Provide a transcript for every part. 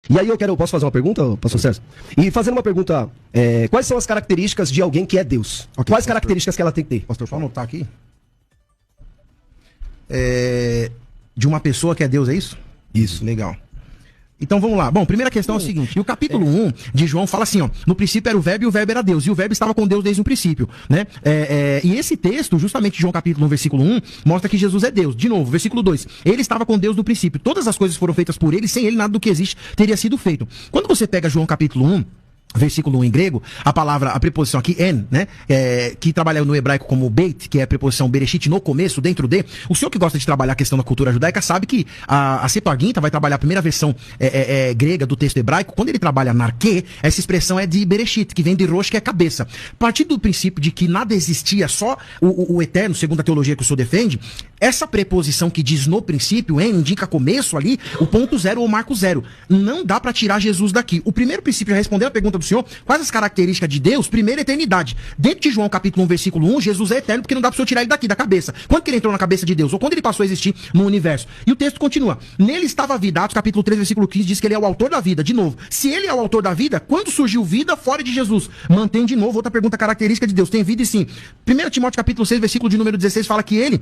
E aí eu posso fazer uma pergunta, pastor César? E fazendo uma pergunta, quais são as características de alguém que é Deus? Okay, quais características que ela tem que ter? Pastor, só anotar aqui. De uma pessoa que é Deus, é isso? Isso. Legal. Então vamos lá. Bom, primeira questão é o seguinte. E o capítulo 1 de João fala assim, ó. No princípio era o verbo e o verbo era Deus. E o verbo estava com Deus desde o princípio, né? E esse texto, justamente João capítulo 1, versículo 1, mostra que Jesus é Deus. De novo, versículo 2. Ele estava com Deus no princípio. Todas as coisas foram feitas por ele. Sem ele, nada do que existe teria sido feito. Quando você pega João capítulo 1, versículo 1 em grego, a preposição aqui, en, né, que trabalha no hebraico como beit, que é a preposição bereshit no começo, dentro de, o senhor que gosta de trabalhar a questão da cultura judaica sabe que a Septuaginta vai trabalhar a primeira versão grega do texto hebraico. Quando ele trabalha narquê, essa expressão é de bereshit, que vem de rosh, que é cabeça. A partir do princípio de que nada existia, só o eterno, segundo a teologia que o senhor defende, essa preposição que diz no princípio, en, indica começo ali, o ponto zero ou marco zero. Não dá para tirar Jesus daqui. O primeiro princípio, já respondendo a pergunta do senhor, quais as características de Deus? Primeiro, eternidade. Dentro de João capítulo 1, versículo 1, Jesus é eterno porque não dá para tirar ele daqui, da cabeça. Quando que ele entrou na cabeça de Deus? Ou quando ele passou a existir no universo? E o texto continua. Nele estava a vida. Atos capítulo 3, versículo 15, diz que ele é o autor da vida. De novo, se ele é o autor da vida, quando surgiu vida fora de Jesus? Mantém de novo outra pergunta característica de Deus. Tem vida e sim. 1 Timóteo capítulo 6, versículo de número 16, fala que ele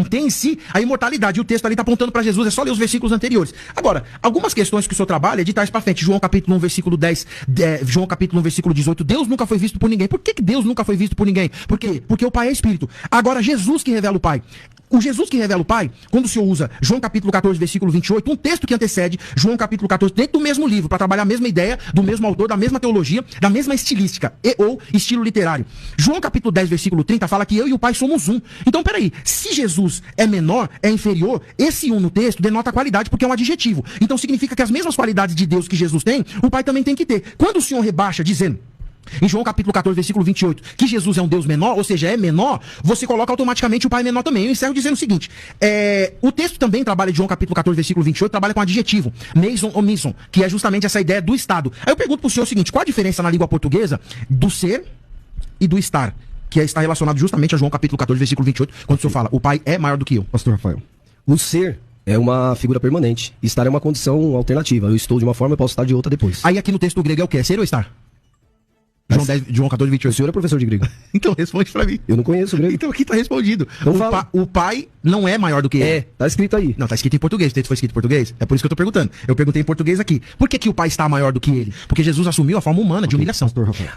tem em si a imortalidade. E o texto ali está apontando para Jesus. É só ler os versículos anteriores. Agora, algumas questões que o senhor trabalha é de trás para frente. João capítulo 1, versículo 10. João capítulo 1, versículo 18. Deus nunca foi visto por ninguém. Por que Deus nunca foi visto por ninguém? Por quê? Porque o Pai é Espírito. Agora, Jesus que revela o Pai. O Jesus que revela o Pai, quando o senhor usa João capítulo 14, versículo 28, um texto que antecede João capítulo 14, dentro do mesmo livro, para trabalhar a mesma ideia, do mesmo autor, da mesma teologia, da mesma estilística, ou estilo literário. João capítulo 10, versículo 30, fala que eu e o Pai somos um. Então, peraí, se Jesus é menor, é inferior, esse um no texto denota qualidade, porque é um adjetivo. Então significa que as mesmas qualidades de Deus que Jesus tem, o Pai também tem que ter. Quando o senhor rebaixa dizendo em João capítulo 14, versículo 28, que Jesus é um Deus menor, ou seja, é menor, você coloca automaticamente o Pai menor também. Eu encerro dizendo o seguinte, o texto também trabalha, de João capítulo 14, versículo 28, trabalha com adjetivo, meison ou mison, que é justamente essa ideia do estado. Aí eu pergunto pro senhor o seguinte, qual a diferença na língua portuguesa do ser e do estar? Que está relacionado justamente a João capítulo 14, versículo 28, quando o senhor fala, o Pai é maior do que eu. Pastor Rafael, o ser é uma figura permanente, estar é uma condição alternativa. Eu estou de uma forma, eu posso estar de outra depois. Aí aqui no texto grego é o quê? É ser ou estar? João 14, 28. O senhor é professor de grego. Então responde pra mim. Eu não conheço grego. Então aqui tá respondido. Então O pai não é maior do que ele. Tá escrito aí. Não, tá escrito em português. O texto foi escrito em português. É por isso que eu tô perguntando. Eu perguntei em português aqui. Por que o pai está maior do que ele? Porque Jesus assumiu a forma humana de humilhação. Pastor Rafael.